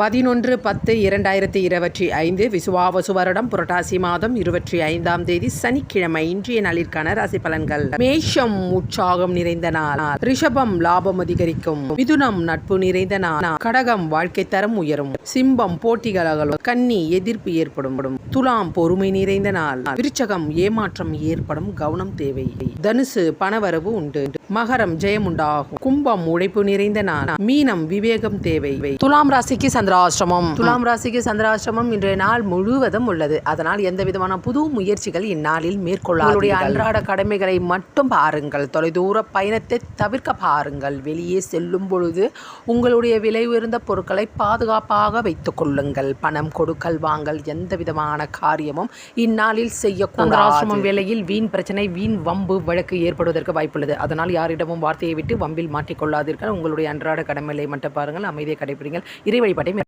11/10/2025 விசுவாவசு வருடம் புரட்டாசி மாதம் 25ஆம் தேதி சனிக்கிழமை. இன்றைய நாளிற்கான ராசி பலன்கள். மேஷம் உற்சாகம் நிறைந்த நாள். ரிஷபம் லாபம் அதிகரிக்கும். மிதுனம் நட்பு நிறைந்த நாள். கடகம் வாழ்க்கை தரம் உயரும். சிம்பம் போட்டிகள் அகலும். கன்னி எதிர்ப்பு ஏற்படும். துலாம் பொறுமை நிறைந்த நாள். விருச்சகம் ஏமாற்றம் ஏற்படும், கவனம் தேவை. தனுசு பணவரவு உண்டு. மகரம் ஜெயம் உண்டாகும். கும்பம் உழைப்பு நிறைந்த நாள். மீனம் விவேகம் தேவை. துலாம் ராசிக்கு சந்திராஷ்டமம் இன்றைய நாள் முழுவதும் உள்ளது. அதனால் எந்த விதமான புது முயற்சிகள் இந்நாளில் மேற்கொள்ளாதீர்கள். அன்றாட கடமைகளை மட்டும் பாருங்கள். தொலைதூர பயணத்தை தவிர்க்க பாருங்கள். வெளியே செல்லும் பொழுது உங்களுடைய விலை உயர்ந்த பொருட்களை பாதுகாப்பாக வைத்துக் கொள்ளுங்கள். பணம் கொடுக்கல் வாங்கல் எந்த விதமான காரியமும் இந்நாளில் செய்யக்கூடாது. வேளையில் வீண் பிரச்சனை, வீண் வம்பு வழக்கு ஏற்படுவதற்கு வாய்ப்புள்ளது. அதனால் யாரிடமும் வார்த்தையை விட்டு வம்பில் மாட்டிக்கொள்ளாதீர்கள். உங்களுடைய அன்றாட கடமைகளை மட்டும் பாருங்கள். அமைதியை கடைபிடிங்கள். இறை வழிபாட்டை